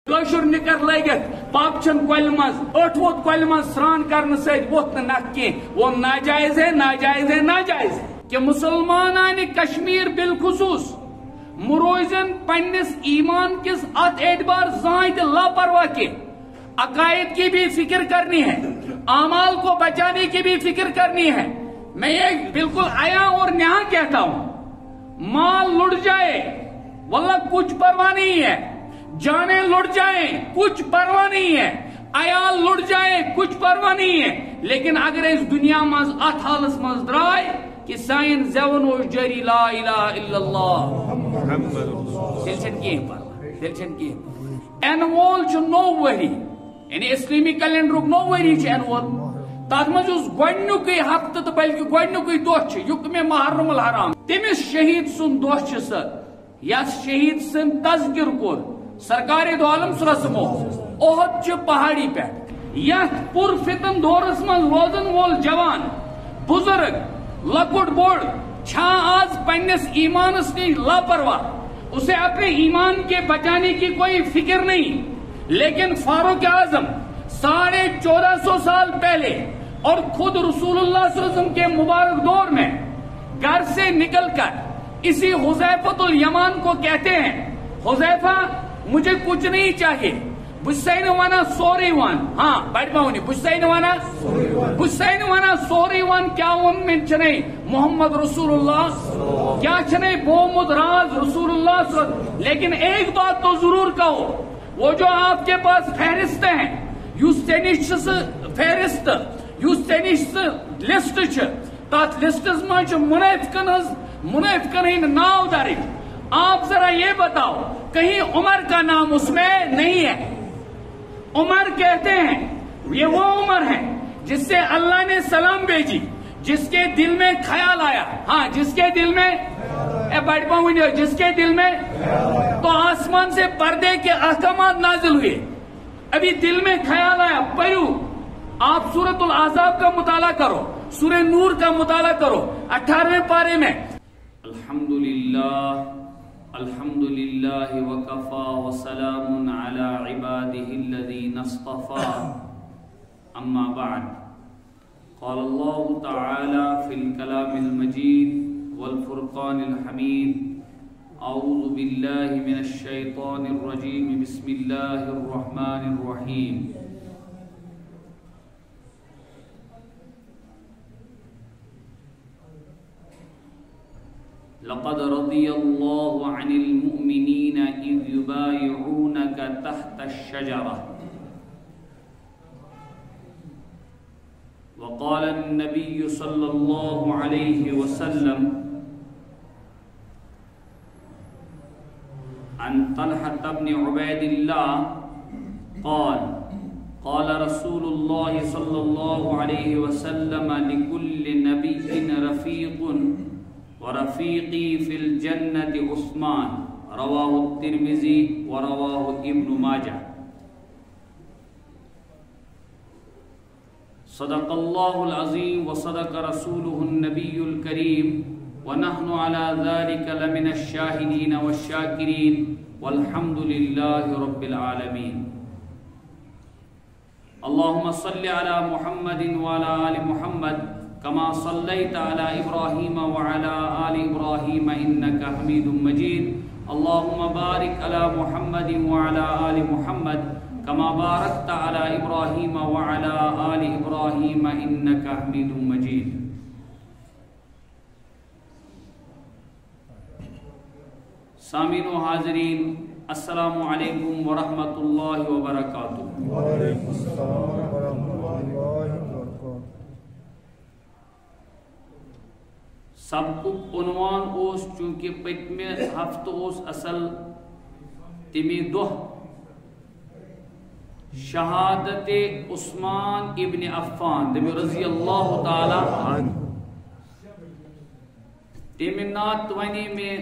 کشر نکر لگت پاپ چھن کول مز اٹھ ووت کول مز سران کرنے سۭتۍ ووت نہٕ نکھ کینٛہہ وہ ناجائز ہے ناجائز ہے ناجائز ہے کہ مسلمانان کشمیر بالخصوص مروزن پنس ایمان کس ات اعتبار زائیں تہ لاپرواہ کے عقائد کی بھی فکر کرنی ہے، اعمال کو بچانے کی بھی فکر کرنی ہے۔ میں یہ بالکل عیاں اور نہاں کہتا ہوں، مال لٹ جائے واللہ کچھ پرواہ نہیں ہے، جانیں لٹ جائیں کچھ پرواہ نہیں ہے، عیال لٹ جائے کچھ پرواہ نہیں ہے، لیکن اگر اس دنیا مز ات حالس مز درائے کہ سائن زیون و جری لا الہ الا اللہ دلچن کی پرواہ دلچن کی اینوال چھ نو وری یعنی اسلامی کیلنڈر نو وری چھ اینوال تات مز اس گۄڈنیُکُے ہفتہ تو بلکہ گۄڈنیُکُے دۄہ چھ یُکمہِ محرم الحرام تٔمِس شہید سُنٛد دۄہ چھ سہ یس شہید سُنٛد تذکر کوٚر سرکار دو عالم صلی اللہ علیہ وسلم احد چھ پہاڑی پہ یتھ پر فتن دورس مز روزن وول جوان بزرگ لکٹ بوڑ چھا آج پنس ایمانس کی لاپرواہ، اسے اپنے ایمان کے بچانے کی کوئی فکر نہیں، لیکن فاروق اعظم 1450 سال پہلے اور خود رسول اللہ صلی اللہ علیہ وسلم کے مبارک دور میں گھر سے نکل کر اسی حذیفۃ الیمان کو کہتے ہیں، حذیفہ مجھے کچھ نہیں چاہیے، بسین وانا سوری وان ہاں بیٹھ پاؤنی بسین وانا سوری وان کیا ون میں چنے محمد رسول اللہ کیا چنے بومد راز رسول اللہ صلی اللہ علیہ وسلم، لیکن ایک بات تو ضرور کہو، وہ جو آپ کے پاس فہرست ہیں یس تنش فہرست یس تنش لسٹ چھ تات لسٹس مجھ منافقن ہند ناو درج، آپ ذرا یہ بتاؤ کہیں عمر کا نام اس میں نہیں ہے؟ عمر کہتے ہیں یہ وہ عمر ہے جس سے اللہ نے سلام بھیجی، جس کے دل میں خیال آیا، ہاں جس کے دل میں جس کے دل میں تو آسمان سے پردے کے احکامات نازل ہوئے، ابھی دل میں خیال آیا، پڑھو آپ سورۃ الاحزاب کا مطالعہ کرو، سورہ نور کا مطالعہ کرو 18ویں پارے میں الحمد للہ وکفا وسلام علی عبادہ الذین اصطفى اما بعد قال اللہ تعالی فی الکلام المجید والفرقان الحمید اعوذ باللہ من الشیطان الرجیم بسم اللہ الرحمن الرحیم لقد رضي الله عن المؤمنين إذ يبايعونك تحت الشجرة وقال النبي صلى الله عليه وسلم عن طلحة بن عبيد الله قال رسول الله صلى الله عليه وسلم لكل نبي رفيق ورفیقی فی الجنت عثمان رواہ الترمذی ورواہ ابن ماجہ صدق اللہ العظیم وصدق رسولہ النبی الکریم ونحن على ذلك لمن الشاہدین والشاکرین والحمد للہ رب العالمین اللہم صل علی محمد وعلى آل محمد كما صليت على إبراهيم وعلى آل إبراهيم إنك حميد مجيد اللهم بارك على محمد وعلى آل محمد كما باركت على إبراهيم وعلى آل إبراهيم إنك حميد مجيد سامعین و حاضرین السلام علیکم ورحمۃ اللہ وبرکاتہ۔ وعلیکم السلام ورحمۃ اللہ وبرکاتہ۔ سبقُک عنوان اوس چونکہ پتمہ ہفتہ اوس اصل تمی دۄہ شہادت عثمان ابن عفان دمی رضی اللہ تعالی عنہ تمی نات ونی میں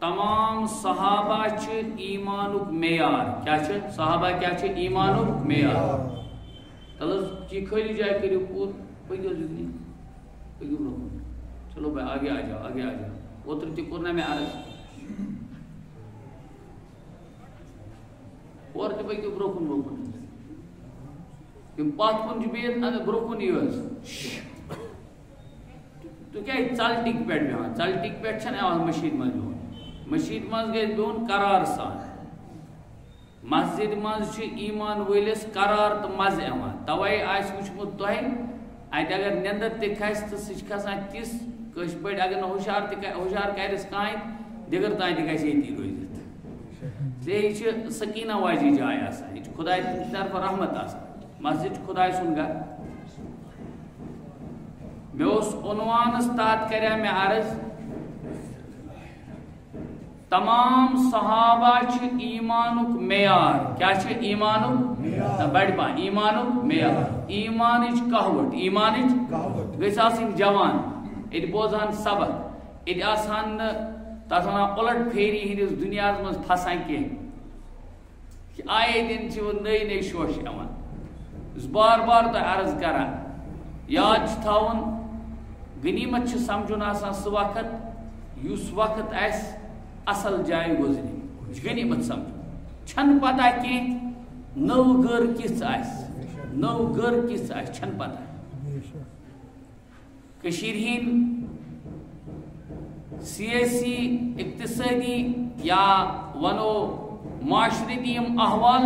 تمام صحابہ چھ ایمانک معیار کیا چھ صحابہ کیا چھ ایمانک معیار تلز کی کھلی جائے کریو پور پگیو زندگی پگیو برو چلو بھائی آگے آ جاؤ آگے آ جاؤ اوتر تی کرنا میں عرض اور تہ پکو برکن برکن تم پات کن بہت برکن یہ تو کیا ژل ٹک پہ بہان ژل ٹک پہ مسجد مز بہن مسجد مز گژھِ بہن قرار سان مسجد مز ایمان ولس قرار تو مز یوان توے آس وچمت تہ ات اگر نندر تہ کھس تو سہ کھسان تس کش پہ اگر نہ ہوشیار کرس کہیں دگر تان تہ گژھِ ییٚتی روزِتھ یہ سکینہ واجی جائے آسان یہ خدا سٕنٛدِ طرف رحمت آسان مسجد خدا سن گھر مے اس عنوانس تحت کریا میں عرض تمام صحابہ چھ ایمانک معیار کیا چھ ایمانک بڑ پا ایمانک معیار ایمانچ کہوٹ ایمانچ گژھِ آسٕنۍ جوان اتہ بوزان سبق اتہ آسان تس ونان الٹ پھیری ہندس دنیا مز پھسان کی آئے دن نئی نئی شوش یوان بار بار تہ عرض کران یاد تھاون غنیمت سمجھن آسان سہ وقت اس وقت اس اصل جائے گزری غنیمت سمجھو چھن پتہ کی نو گر کس آس نو گر کس آس چھن پتہ کشیر ہند سیاسی اقتصادی یا ونو معاشرتی احوال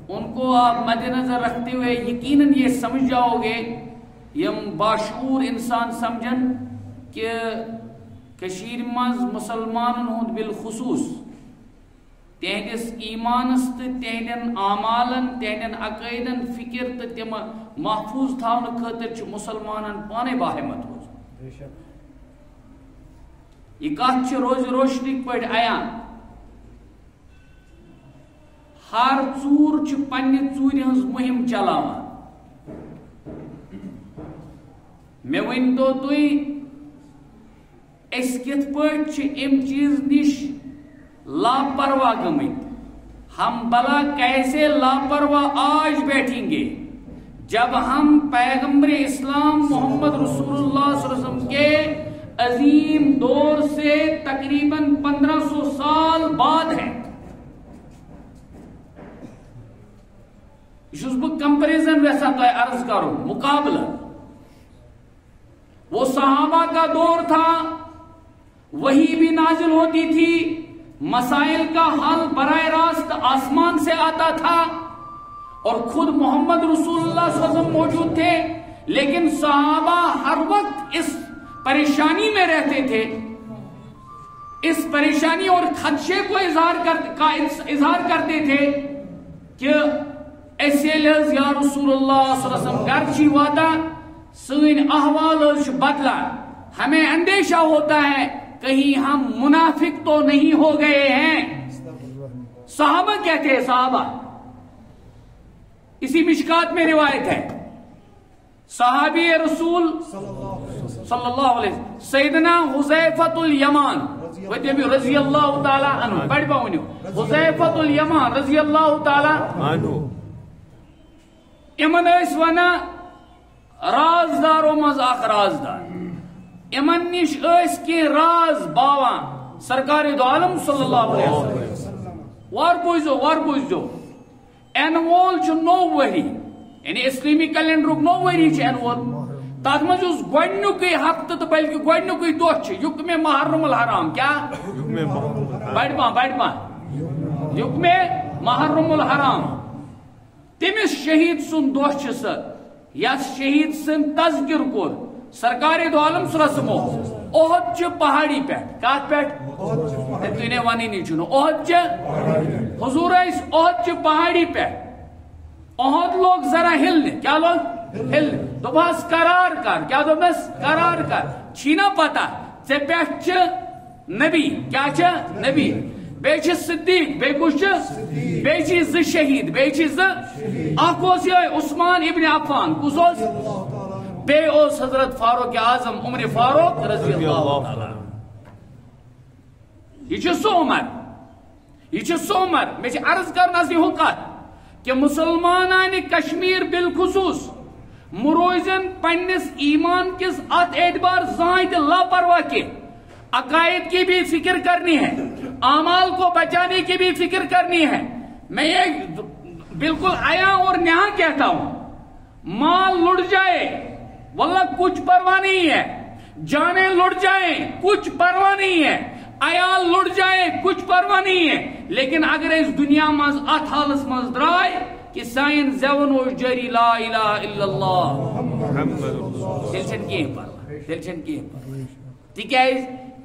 ان کو آپ مد نظر رکھتے ہوئے یقیناً یہ سمجھ جاؤ گے یم باشعور انسان سمجھن کہ کشیر مز مسلمانن ہند بالخصوص تہندس ایمانس تو تہندین اعمالن تہندین عقائدن فکر تو تم محفوظ تھاؤن خاطر مسلمانن پانے باہمت روز یہ کت روز روشنی پہ عیان ہر ژور پنہ ژور ہز مہم چلاوان مے ون تو تھی اس کت پٲٹھۍ چھِ ام چیز نش لاپرواہ گمت ہم بلا کیسے لاپرواہ آج بیٹھیں گے جب ہم پیغمبر اسلام محمد رسول اللہ صلی اللہ علیہ وسلم کے عظیم دور سے تقریباً 1500 سال بعد ہیں یہ بہ کمپیریزن ویسا تو عرض کروں مقابلہ وہ صحابہ کا دور تھا وہی بھی نازل ہوتی تھی مسائل کا حل براہ راست آسمان سے آتا تھا اور خود محمد رسول اللہ صلی اللہ علیہ وسلم موجود تھے لیکن صحابہ ہر وقت اس پریشانی میں رہتے تھے اس پریشانی اور خدشے کو اظہار کرتے تھے کہ ایسے لحظ یا رسول اللہ صلی اللہ علیہ وسلم گرچی وعدہ سین احوال بدلا ہمیں اندیشہ ہوتا ہے کہیں ہم منافق تو نہیں ہو گئے ہیں صحابہ کہتے ہیں صحابہ اسی مشکات میں روایت ہے صحابی رسول صلی اللہ علیہ وسلم سیدنا حذیفۃ الیمان رضی اللہ تعالی عنہ بڑھ باؤنیو حذیفۃ الیمان رضی اللہ تعالی عنہ امن اس ونا رازداروں مز اخ رازدار امن نش اس کے راز باوان سرکار دو عالم صلی اللہ علیہ وسلم وار بوزو این وول چھ نو وری یعنی اسلامی کیلنڈر نو وری چھ این وول تات مز اس گوڈنیکے ہفتہ تو بلکہ گوڈنیکے دۄہ چھ یکم محرم الحرام کیا بڑھ پا یکم محرم الحرام تمس شہید سن دۄہ چھ سہ یس شہید سن تذکر کور سرکار دو عالم صلی اللہ علیہ وسلم احد چہ پہاڑی پہ کات پہ تھی ونی نہیں چھ احد چہ حضور احد چہ پہاڑی پہ احد لوگ ذرا ہلنے کیا لوگ ہلنے دبس قرار کر کیا دبس قرار کر چھینا پتہ ژے پہ نبی کیا چھ نبی بیچ صدیق بے کچھ بیچ ز شہید بیچ ز اخ عثمان ابن عفان کس بے اوس حضرت فاروق اعظم عمر فاروق رضی اللہ تعالی یہ سو عمر میں عرض کرنا سی حقت کہ مسلمانان کشمیر بالخصوص مروزن پنس ایمان کس ات اعتبار زائد لاپرواہ کے عقائد کی بھی فکر کرنی ہے اعمال کو بچانے کی بھی فکر کرنی ہے. میں یہ بالکل آیا اور یہاں کہتا ہوں، مال لٹ جائے واللہ کچھ پرواہ نہیں ہے، جانیں لٹ جائیں کچھ پرواہ نہیں ہے، عیال لٹ جائے کچھ پرواہ نہیں ہے، لیکن اگر اس دنیا مز ات حالس مز درائے کہ سائن زیون و جری لا الہ الا اللہ، تیل چھن کہیں پرواہ، تکیاز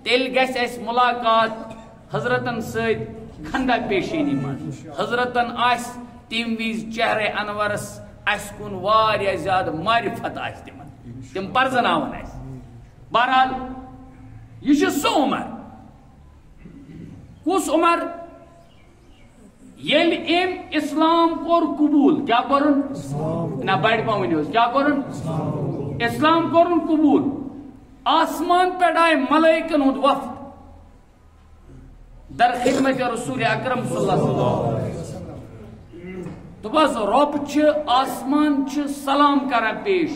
تیل گژھِ اس ملاقات حضرتن سۭتۍ خندہ پیشینی مز، حضرتن آس تم وز چہرے انورس اس کن واریاہ زیادہ معرفت آس تم پرزناون اس. بہرحال یہ سہ عمر، کس عمر یل ام اسلام کور قبول، کیا کرن نہ بڑ پہ کیا کرن اسلام کورن قبول. آسمان پہ آئے ملائکن ہند وفد در خدمت رسول اکرم صلی اللہ علیہ وسلم. تو بس رب آسمان سلام کران پیش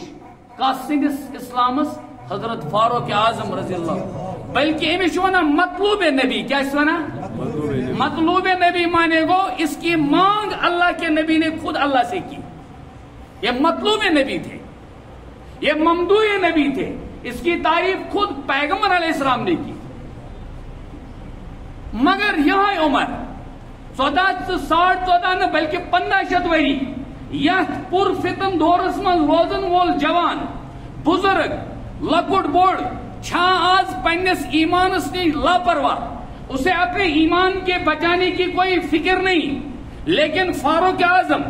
کس سندس اسلامس حضرت فاروق اعظم رضی اللہ، بلکہ امس ونان مطلوب نبی. کیا ونان مطلوب نبی؟ مانے گو اس کی مانگ اللہ کے نبی نے خود اللہ سے کی. یہ مطلوب نبی تھے، یہ ممدوح نبی تھے، اس کی تعریف خود پیغمبر علیہ السلام نے کی. مگر یہ عمر 14.5 نہ بلکہ 1500 وری یت پر فتن دورس من روزن وول جوان بزرگ لکٹ بوڑ چھا آج پنس ایمانس نے لاپرواہ، اسے اپنے ایمان کے بچانے کی کوئی فکر نہیں. لیکن فاروق اعظم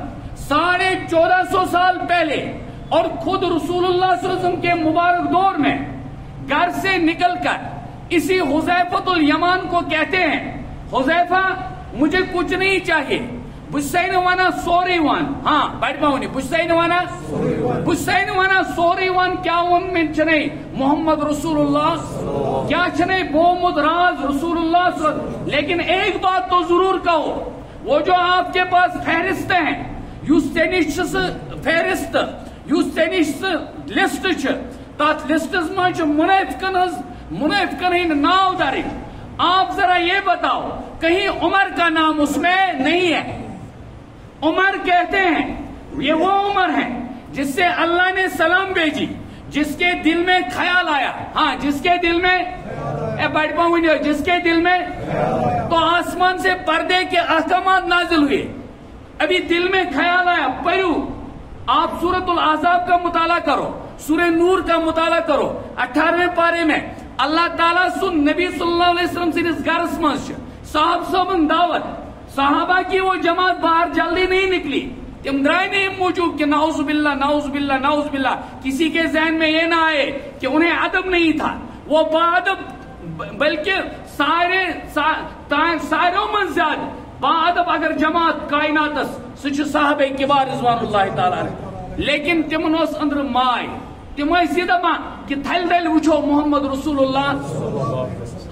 1450 سال پہلے اور خود رسول اللہ صلی اللہ علیہ وسلم کے مبارک دور میں گھر سے نکل کر اسی حذیفۃ الیمان کو کہتے ہیں، حذیفہ مجھے کچھ نہیں چاہیے، بسین وانا سوری وان، ہاں بیٹھ پاؤں نہیں، بسین وانا سوری وان کیا ون میں چنے محمد رسول اللہ، کیا چنے محمد راز رسول اللہ صلی اللہ علیہ وسلم. لیکن ایک بات تو ضرور کہو، وہ جو آپ کے پاس فہرست ہیں، یس تینش فہرست، یس تینش لسٹ تات لسٹس من منافقن ہند ناو درج. آپ ذرا یہ بتاؤ کہیں عمر کا نام اس میں نہیں ہے. عمر کہتے ہیں یہ وہ عمر ہے جس سے اللہ نے سلام بھیجی، جس کے دل میں خیال آیا، ہاں جس کے دل میں جس کے دل میں تو آسمان سے پردے کے احکامات نازل ہوئے. ابھی دل میں خیال آیا، پڑھو آپ سورۃ الاحزاب کا مطالعہ کرو، سورہ نور کا مطالعہ کرو. 18ویں پارے میں اللہ تعالیٰ سن نبی صلی اللہ علیہ وسلم سندس گرس مز صاحب صاحبن دعوت، صحابہ کی وہ جماعت باہر جلدی نہیں نکلی، تم درائے نہیں موجود کہ نعوذ باللہ نعوذ باللہ نعوذ باللہ. کسی کے ذہن میں یہ نہ آئے کہ انہیں ادب نہیں تھا، وہ باادب، بلکہ ساروں من زیادہ باادب اگر جماعت کائناتس سچ صحابہ کبار رضوان اللہ تعالیٰ. لیکن تمن اس اندر مائے، تم یہ دپان کہ تھل دل وچھو محمد رسول اللہ.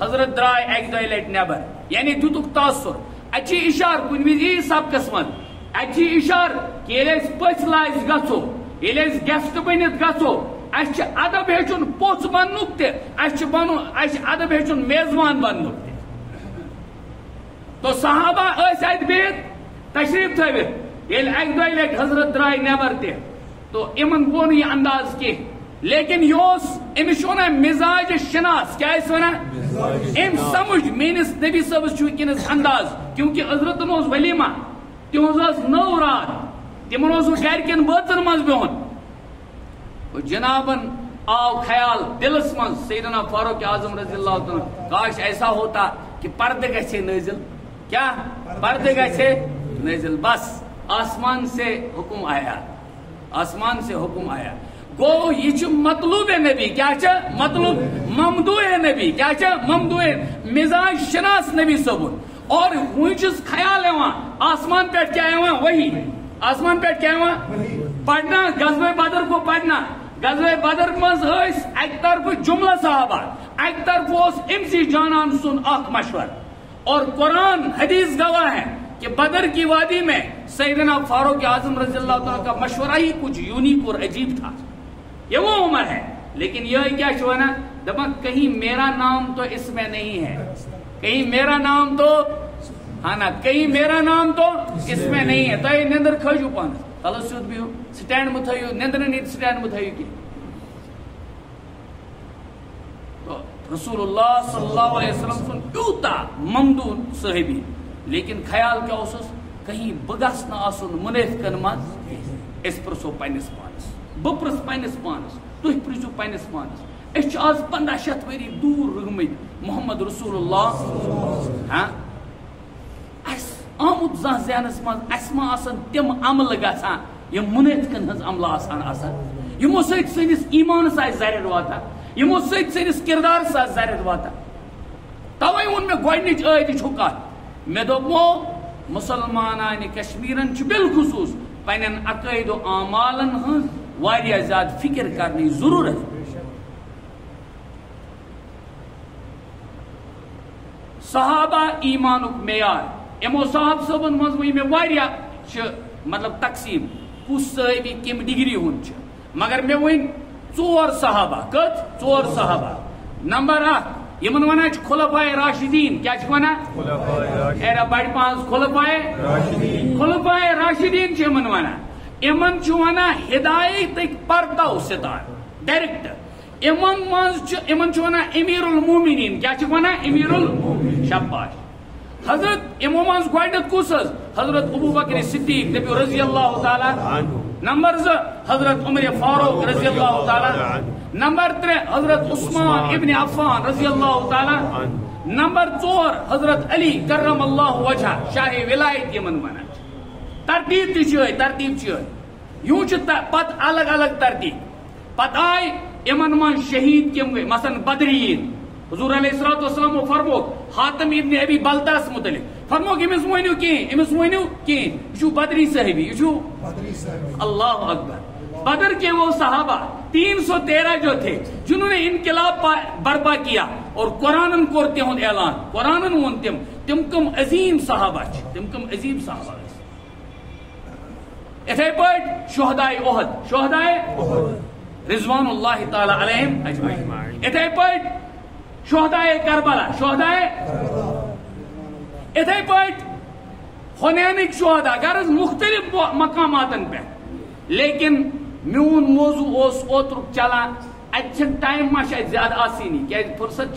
حضرت درائے ایک دہ لٹ نبر، یعنی دتک تاثر، اچھی اشار کن وز سبقس من، اچھی اشار کہ یل پچ لاس گھو، یل گیسٹ بنت گھو، اس ادب ہیچن پوچھ بننک تہ ادب ہیچن میزبان بننک تہ. تو صحابہ ات بہت تشریف تھوت، یل اک دہ لٹ حضرت درائے نبر تہ تو امن گو یہ انداز کی. لیکن یہ امس مزاج شناس، کیا ونان ام سمجھ میس نبی صبس ونکس انداز، کیونکہ حضرت ولیمہ تہذ نو رات، تمن گرکن بٲژن مز بہن. جنابن آو خیال دلس من سیدنا فاروق اعظم رضی اللہ عنہ، کاش ایسا ہوتا کہ پردے گژھے نازل، کیا پردے گژھے نازل. بس آسمان سے حکم آیا، آسمان سے حکم آیا. گو یہ مطلوب نبی، کیا مطلوب ممدوح نبی، کیا ممدوح مزاج شناس نبی صبر. اور ونچس خیال آسمان پہ کیا وہی، آسمان پہ کیا پڑھنا، غزوہ بدر کو پڑھنا. غزوہ بدر مز ایک طرف جملہ صحابہ، ایک طرف امسی جانان سن اخ مشور. اور قرآن حدیث گواہ ہے کہ بدر کی وادی میں سیدنا فاروق اعظم رضی اللہ تعالیٰ کا مشورہ ہی کچھ یونیک اور عجیب تھا. یہ وہ عمر ہے. لیکن یہ کیا دپا کہیں میرا نام تو اس میں نہیں ہے، کہیں میرا نام تو ہاں نا کہیں میرا نام تو اس میں نہیں ہے. تھی نندر کھجو پان چلو سیود بہو سٹینڈ میں تھو نندر نیت سٹینڈ میں تھو کی. تو رسول اللہ صلی اللہ علیہ وسلم سن یوتا ممدون صحابی لیکن خیال کیا اس کہیں بگس نہ آسن منافقن مز. اس پرسو پنس پانس بپرس پنس پانس تھی پرسو پنس پانس. اس آز 1500 ؤری دور رگمت محمد رسول اللہ ہاں آمد زان ذہنس مز اس ما آسن تم عمل گژھان یم منافقن ہنز عمل آسان یمو سۭتۍ سٲنِس ایمانس آسہِ زرٮ۪ر واتان یمو سۭتۍ سٲنِس کردارس آسہِ زرٮ۪ر واتان. توے ووٚن مےٚ گۄڈنِچ ٲدِ چھُ کتھ مےٚ دوٚپمو مسلمانانہِ کشمیرن چھُ بالخصوص پننٮ۪ن عقٲیِد و اعمالن ہٕنٛز واریاہ زیادٕ فکر کرنٕچ ضروٗرت. صحابہ ایمانُک معیار یمو صاحب صٲبن منٛز ؤنۍ مےٚ واریاہ چھِ مطلب تقسیٖم کُس صحابی کمہِ ڈگری ہُنٛد چھُ مگر مےٚ ؤنۍ 4 صحابہ. کٔژ 4 صحابہ. نمبر 1 یمن ونان چھِ خلفائے راشدین. کیا چھِ ونان ایرا بڑِ پانٛژھ خلفائے راشدین چھِ یمن ونان. یمن چھِ ونان ہدایتٕکۍ پردو ستار ڈائریکٹ. یمن چھِ ونان امیر المومنین. کیا چھِ ونان امیر شاباش. حضرت امو منٛز گۄڈنیُک کُس حظ حضرت ابو بکر صدیق نبی رضی اللہ تعالیٰ. نمبر 2 حضرت عمر فاروق رضی اللہ تعالیٰ. نمبر 3 حضرت عثمان ابن عفان رضی اللہ تعالیٰ. نمبر 4 حضرت علی کرم اللہ وجہ شاہ ولایت یمن ونان. ترتیب تہِ چھِ ترتیب چھِ یوں چھِ پتہٕ الگ الگ ترتیب. پتہٕ آے یمن منٛز شہید کم گئی مثلاً بدرین. حضور علیہ الصلوۃ والسلام فرموک حاتم ابن ابی بلتاس متعلق فرموک امس ونیو کہیں یہ چھو بدری صحابی یہ چھو اللہ اکبر. بدر کے وہ صحابہ 313 جو تھے جنہوں نے انقلاب برپا کیا اور قرآن کور تہد اعلان. قرآن ون تم کم عظیم صحابہ تم کم عظیم صحابہ. اتھے پٲٹھۍ شہدائے احد شہدائے رضوان اللہ تعالی علیہم اجمعین. اتھے پٲٹھۍ شہدائے کربلا شہدائے. اتھے پٲٹھۍ حنینٕکۍ شہدا غرض مختلف مقاماتن پہ. لیکن میون موضوع اوس اوترک چلان اتہ ٹائم ما زیادہ آسینی کیازِ فرصت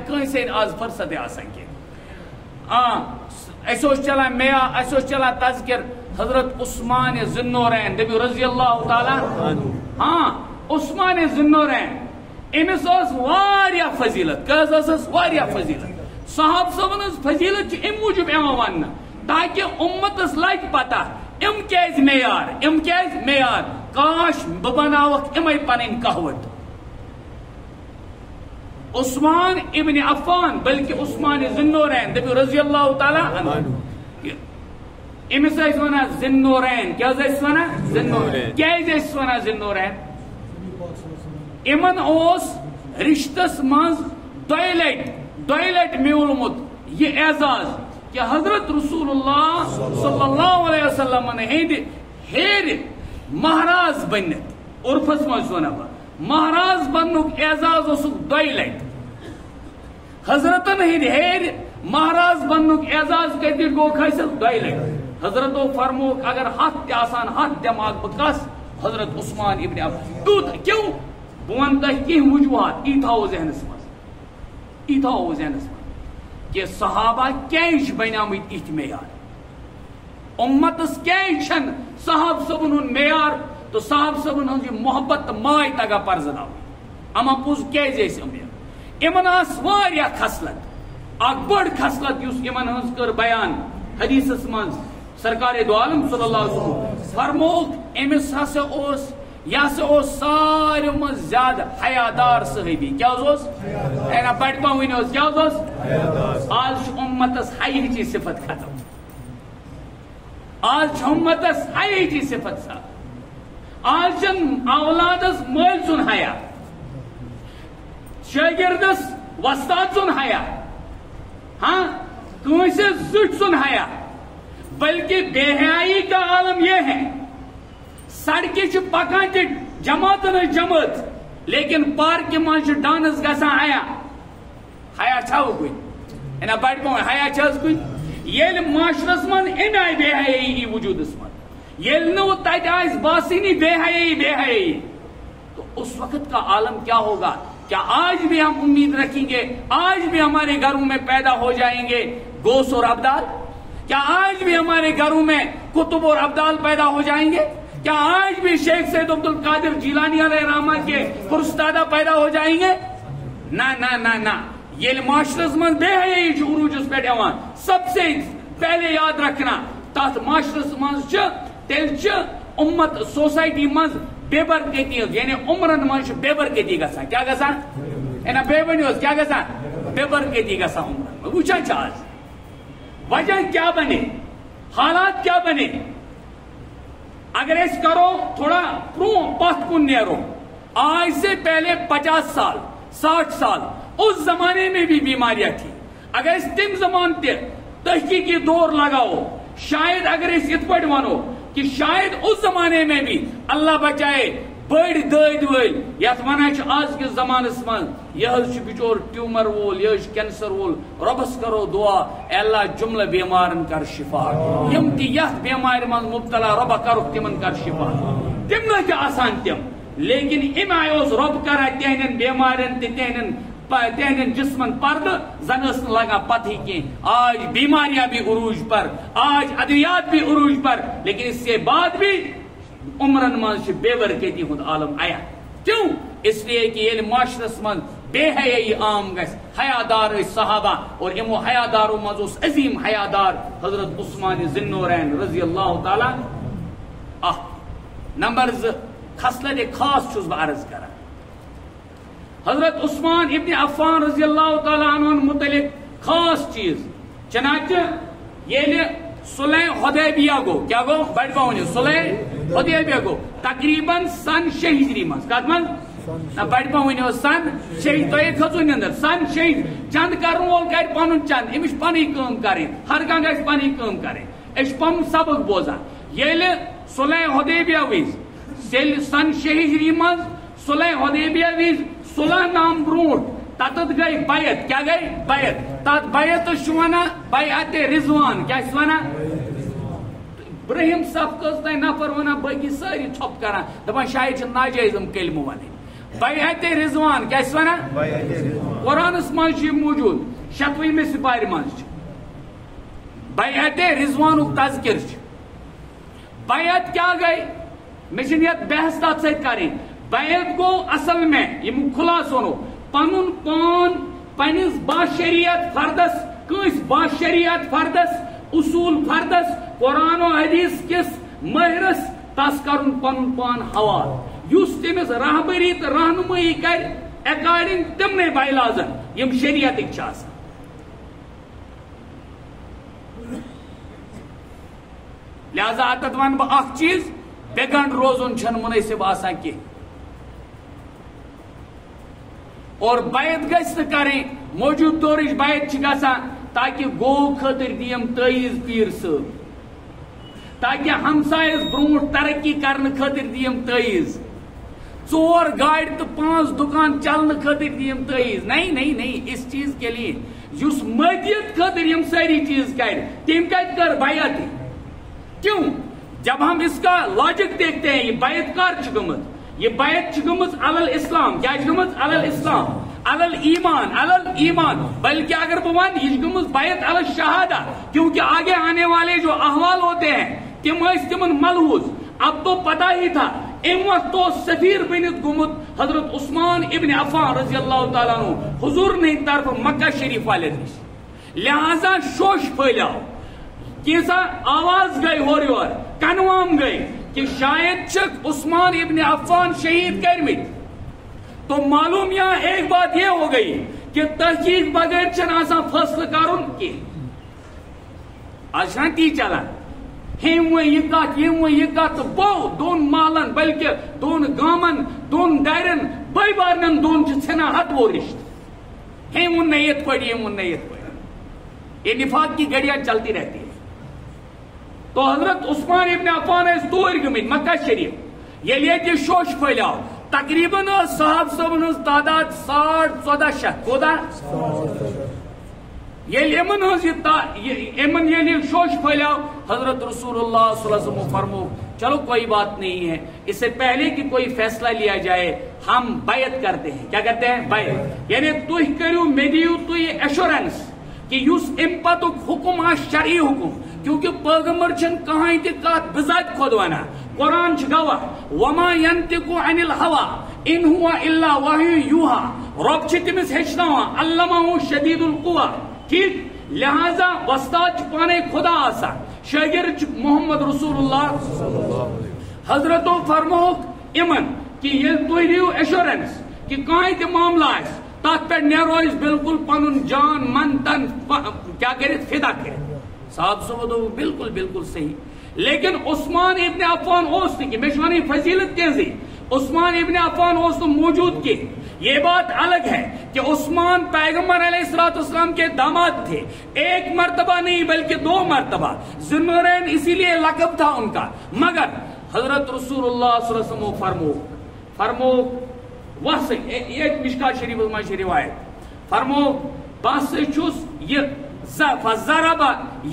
کٲنٛسہِ آز فرصت آسان کینٛہہ. اس چلان چلان تذکر حضرت عثمان ذوالنورین نبی رضی اللہ تعالیٰ. ہاں عثمان ذوالنورین امس واریاہ فضیلت. کس واریاہ فضیلت. صحاب صبن فضیلت ام موجود ون تاکہ امتس لگ پتہ ام کیاز معیار کاش بہ بناوک امے پنن کہوت. عثمان ابن عفان بلکہ عثمان ذوالنورین نبی رضی اللہ تعالیٰ عنہ امس ونان ذوالنورین. کیا ونان ذوالنورین. کیاز ونان ذوالنورین. امن رشتس مز دۄیہِ لٹہِ میولمت یہ اعزاز کہ حضرت رسول اللہ صلی اللہ علیہ وسلم ہند ہیر مہراز بنت عرفس مز ونان بہ مہراز بننک اعزاز دۄیہِ لٹہِ. حضرتن ہند ہیر مہراز بننک اعزاز کتہِ گو حٲصِل 2 لٹہِ. حضرتو فرموک اگر 7 تہِ آسان 7 دماغ بہ کس حضرت عثمان ابن عفان. تیوٗت کیوں بہ ون تہ کینٛہہ وجوہات ای تھاو ذہنس مز کہ صحابہ کیٛازِ بنیامٕتۍ اِتھ معیار. امتس کیٛازِ چھن صحاب صبن ہُنٛد معیار تو صحاب صبن ہٕنٛز یہِ محبت تہٕ ماے تگان پرزناوٕنۍ. اما پوٚز کیٛازِ ٲسۍ یمن آس واریاہ خصلت. اکھ بٔڑ خصلت یُس یمن ہٕنٛز کٔر بیان حدیثس منٛز سرکار دو عالم صلی اللہ علیہ وسلم فرموک امس ہسا اوس ساروی منٛز زیادٕ حیادار صحابی. کیا اینا بڑِ پہن ؤنِو حظ کیا آز چھُ امتس حیہٕچی صفت ختم. آز چھُ امتس حیہٕچی صفت سا. آز چھُنہٕ اولادس مٲلۍ سُنٛد حیا شاگردس وستاد سُنٛد حیا ہاں کٲنٛسہِ زٕٹھ سُنٛد حیا بلکہ بے حیائی کا عالم یہ ہے سڑکہ پکان تہ جماعتن جماعت لیکن پارکہ من ڈانس گژھان حیا چھا کن انا بڑ پہ حیا چھ کن یل معاشرس من ام آئی بے حیائی وجودس من یل نو تت آس باسنی بے حیائی تو اس وقت کا عالم کیا ہوگا؟ کیا آج بھی ہم امید رکھیں گے آج بھی ہمارے گھروں میں پیدا ہو جائیں گے گوس اور ابدال؟ کیا آج بھی ہمارے گھروں میں کتب اور ابدال پیدا ہو جائیں گے؟ کیا آج بھی شیخ سید عبد القادر جیلانی علیہ الرحمہ کے پرستادہ پیدا ہو جائیں گے؟ نہ نہ نہ نہ. یہ معاشرس من بے حیائی عروجس پہ یوان سب سے پہلے یاد رکھنا تات معاشرس من تیل امت سوسائٹی من بے برکتی یعنی عمرن من بے برکتی گژھان. کیا گژھان؟ انا بے ونیو کیا گژھان؟ بے برکتی گژھان عمرن. وچھان آج وجہ کیا بنے، حالات کیا بنے؟ اگر اس کرو تھوڑا پت کن نیرو آج سے پہلے 50 سال 60 سال اس زمانے میں بھی بیماریاں تھی. اگر اس تم زمان تحقیقی دور لگاؤ شاید اگر اس ات پہ ونو کہ شاید اس زمانے میں بھی اللہ بچائے بڑ دید ول یت ونان آج کس زمانس من یہ بچور ٹیومر وول یہ کینسر وول ربس کرو دعا اے اللہ جملہ بیمارن کر شفا یم تہ یت بیمار من مبتلا رب کرو تمن کر شفا. تم نہ آسان تم لیکن ام آئی رب کران تہندین بیمارن تہندین جسمن پرد زن اس لگا پتہ کی آج بیماریاں بھی عروج پر آج ادویات بھی عروج پر لیکن اس سے بعد بھی عمرن من بے برکتی ہند عالم آیا. کیوں؟ اس لیے کہ یہ معاشرس من بے حیائی عام گھس. حیادار صحابہ اور امو حیاداروں مز عظیم حیادار حضرت عثمان ذی النورین رضی اللہ تعالی. نمبر 2 خصلت خاص چھس بہ عرض کران حضرت عثمان ابن عفان رضی اللہ تعالی عنہ متعلق خاص چیز. چنانچہ یہ صلح حدیبیہ گو کیا گو بڑ پاؤں صلح حدیبیہ گو تقریباً سن 6 ہجری مز کت من بڑ پاؤں سن 6 تھی کھژو نندر سن 6 چند کرن وول کر پن چند امس پنی کام کریں ہر کھانا گھس پنی کام کریں اس پن سبق بوزان. یل صلح حدیبیہ وز یل سن 6 ہجری مز صلح حدیبیہ وز صلح نام برونٹ تتت گئی بیعت. کیا گئی بیعت؟ تات بیعت ونان بیعت رضوان. کیا ونان؟ ابراہیم صاحب کس تین نفر ونان باقی ساری ٹھپ کران دپان شاید ناجائز کلمہ ونن. بیعت رضوان کیا ونان؟ قرآنس مز موجود 6ویں سپارہ مز بیعت رضوان تذکر. بیعت کیا گئی مجھے یت بحث تات ست کریں. بیعت گو اصل میں یہ خلاص ونو پن پان پنس باشریت فردس کس باشریت فردس اصول فردس قرآن و حدیث کس ماہرس تس کرن پن پان حوال یس تمس رہبری تو رہنمائی کر اکارڈنگ تمنے بائلازن یم شریعت آسان. لہذا اتت ون بہ اخ چیز بے گنڈ روزن چھن مناسب آسان کی اور بیعت گھس کریں موجود دورچ بیعت گژھان تاکہ گو خاطر دیم تعیز پیر صاحب تاکہ ہمسایس برونٹ ترقی کرنے خاطر دیم تعیز 4 گاڑی تو 5 دکان چلنے خاطر دیم تعیز. نہیں نہیں نہیں اس چیز کے لیے اس مدیت خاطر یم ساری چیز کر تم کت کر بیعت. کیوں؟ جب ہم اس کا لاجک دیکھتے ہیں یہ بیعت کر گمت یہ بیعت گمت علی الاسلام. کیا گمت؟ علی الاسلام علی الایمان علی الایمان. بلکہ اگر بہ ون یہ گمت بیعت علی الشہادہ کیونکہ آگے آنے والے جو احوال ہوتے ہیں تمن ملحوظ. اب تو پتہ ہی تھا ام وقت تو سفیر بنت گمت حضرت عثمان ابن عفان رضی اللہ تعالیٰ عنہ حضور نے طرف مکہ شریف والے نش. لہذا شوش پھیلاو کیسا آواز گئی ہور یور کنوام گئی کہ شاید چک عثمان ابن عفان شہید کرمت. تو معلوم یہاں ایک بات یہ ہو گئی کہ تحقیق بغیر چن آسان فیصلہ کرن کی آج تی چلان ہم یہ کت بو دون مالن بلکہ دون گامن دون دارن بے بارن دون ژھنا ہتو رشت ہم ون یت پڑ ہم ون یت پڑ. یہ نفاق کی گڑیاں چلتی رہتی ہے. تو حضرت عثمان ابن عفان اس دور گمت مکہ شریف یہ شوش پھیلاو تقریباً صاحب صاحب تعداد 1400 کودا یل شوش پھیلاو حضرت رسول اللہ صلی اللہ علیہ وسلم فرمو چلو کوئی بات نہیں ہے، اس سے پہلے کہ کوئی فیصلہ لیا جائے ہم بیعت کرتے ہیں. کیا کرتے ہیں؟ بیعت. یعنی تُہۍ کٔرِو مےٚ دِیِو تُہۍ ایشورنس کہ یُس امہِ پتُک حکم آسہِ شرعی حکم، کیونکہ پیغمبر چھنہٕ کٕہٕنۍ تہِ کتھ بذات خود ونان. قرآن چھ گواہ وما ينطق عن الهوى ان هو الا وحی یوحى. رب چھ تٔمِس ہیٚچھناوان علمہ شدید القوى. ٹھیک، لہذا وستاد چھ پانے خدا آسان، شاگرد چھ محمد رسول اللہ. حضرتو فرموک امن کہ یہ تُہۍ دِیِو ایشورنس کہ کٕہٕنۍ تہِ معاملہ آسہِ تات پہ نیرو اس بالکل پنن جان من تن کیا کرت فدا کرت. صاحب صاحب دو بالکل بالکل صحیح. لیکن عثمان ابن عفان اوس کہ میں شوانی فضیلت کیسے عثمان ابن عفان اوس تو موجود کے. یہ بات الگ ہے کہ عثمان پیغمبر علیہ السلام کے داماد تھے، ایک مرتبہ نہیں بلکہ 2 مرتبہ. ذوالنورین اسی لیے لقب تھا ان کا. مگر حضرت رسول اللہ صلی اللہ علیہ وسلم فرمو وحس ایک مشکات شریف میں روایت فرمو بس چھس یہ فضرب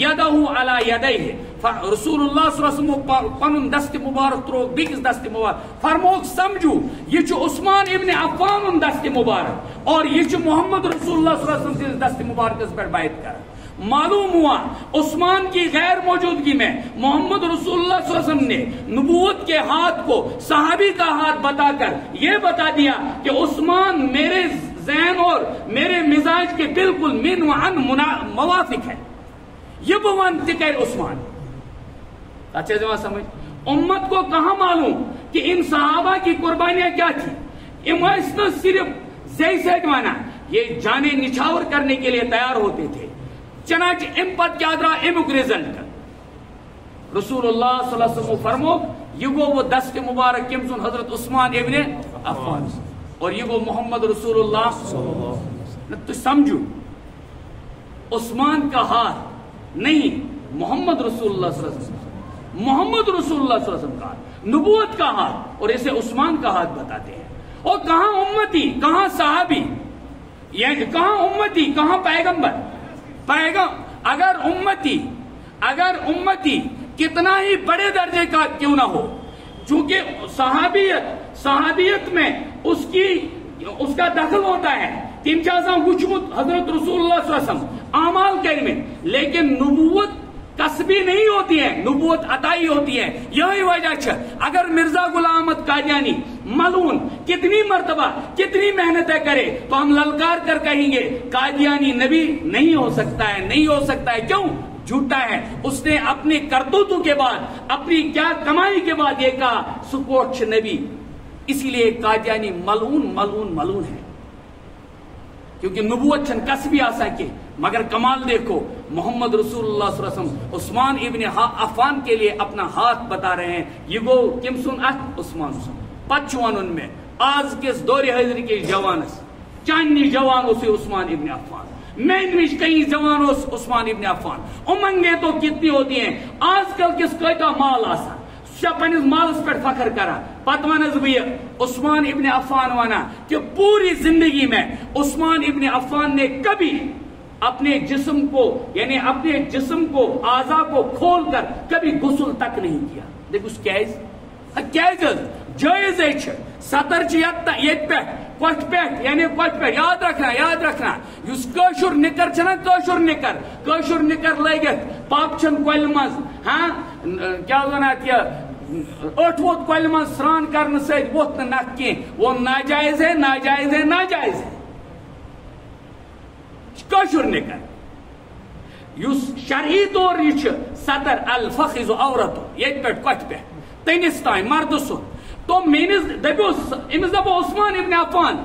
یدہ علی یدیہ. رسول اللہ صلی اللہ علیہ وسلم پنن دست مبارک تروک بیکس دست مبارک. فرموک سمجھو یہ چھ عثمان ابن عفان دست مبارک اور یہ چھ محمد رسول اللہ صلی اللہ علیہ وسلم دست مبارک اس پر بیعت کر. معلوم ہوا عثمان کی غیر موجودگی میں محمد رسول اللہ صلی اللہ علیہ وسلم نے نبوت کے ہاتھ کو صحابی کا ہاتھ بتا کر یہ بتا دیا کہ عثمان میرے ذہن اور میرے مزاج کے بالکل من و عن موافق ہے. یہ بوان تکر عثمان. اچھا جواب سمجھ. امت کو کہاں معلوم کہ ان صحابہ کی قربانیاں کیا تھی. امت صرف زی سے مانا یہ جانے نچھاور کرنے کے لیے تیار ہوتے تھے. چنانچہ امپت کیا درا امک رزلٹ رسول اللہ صلی اللہ علیہ وسلم فرمو یہ گو وہ دست مبارک کم سن حضرت عثمان ابن عفان اور یہ گو محمد رسول اللہ صلی اللہ علیہ وسلم. تو سمجھو عثمان کا ہاتھ نہیں محمد رسول اللہ صلی اللہ علیہ وسلم، محمد رسول اللہ صلی اللہ علیہ وسلم کا ہاتھ، نبوت کا ہاتھ، اور اسے عثمان کا ہاتھ بتاتے ہیں. اور کہاں امتی کہاں صحابی، یعنی کہاں امتی کہاں پیغمبر. اگر امتی کتنا ہی بڑے درجے کا کیوں نہ ہو، چونکہ صحابیت میں اس کا دخل ہوتا ہے. تم چاہاں وچمت حضرت رسول اللہ صلی اللہ علیہ وسلم اعمال کرنے، لیکن نبوت کسبی نہیں ہوتی ہے، نبوت عطائی ہوتی ہے. یہی وجہ ہے اگر مرزا غلام احمد قادیانی ملعون کتنی مرتبہ کتنی محنتیں کرے تو ہم للکار کر کہیں گے قادیانی نبی نہیں ہو سکتا ہے، نہیں ہو سکتا ہے. کیوں؟ جھوٹا ہے. اس نے اپنی کرتوتوں کے بعد اپنی کیا کمائی کے بعد یہ کہا سکوچ نبی. اسی لیے قادیانی ملعون ہے، کیونکہ نبوت چھن کسبی آسا کے. مگر کمال دیکھو محمد رسول اللہ صلی اللہ علیہ وسلم عثمان ابن عفان کے لیے اپنا ہاتھ بتا رہے ہیں. یہ گو کم سن عثمان سن پچوان ان میں آج کس دور حضر کے جوانس چانی جوان اسی عثمان ابن عفان، میں نش کئی جوان اس عثمان ابن عفان. امنگیں تو کتنی ہوتی ہیں آج کل کس کوئٹا مال آسا پنس مالس پہ فخر کرا. پتہ ونس بہ عثمان ابن عفان وانا کہ پوری زندگی میں عثمان ابن عفان نے کبھی اپنے جسم کو یعنی اپنے جسم کو اعضاء کو کھول کر کبھی غسل تک نہیں کیا. دیکھو کیز جائز ہے. سطر یہ کوٹ پہ یعنی کوٹ پہ یاد رکھنا اس کاشر نکر چھنا کاشر نکر لگت پاپچن کول مز ہاں کیا ونات یہ اٹھ ووت کول مز سران کرنے سۭتۍ ووت نہٕ نکھ کینٛہہ. وہ ناجائز ہے. کاشر نکر یس شرعی طور یہ سطر الفخذ عورت یہ پہ کت پہ تنس تین مرد سن. تو میس امس دپ عثمان ابن عفان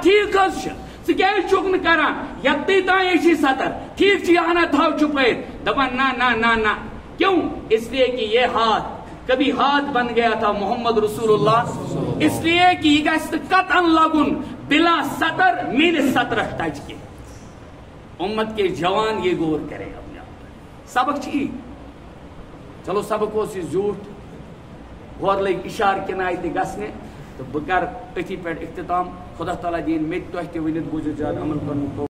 ٹھیک ثک نکران یتی تھی سطر ٹھیک یہ تھو چھپائت دپان نہ کیوں؟ اس لیے کہ یہ ہاتھ کبھی ہاتھ بن گیا تھا محمد رسول اللہ، اس لیے کہ یہ گھس قطعا لگن بلا سطر میرے سطرک ٹچ کے. امت کے جوان یہ غور کرے اپنے آپ. سبق چی چلو سبق اس جھوٹ غور لگ اشار کنائے تہ گھنے تو بہ کر اتھی پہ اختتام. خدا تعالیٰ دین مت تہ ونت بوزت زیادہ عمل کرن.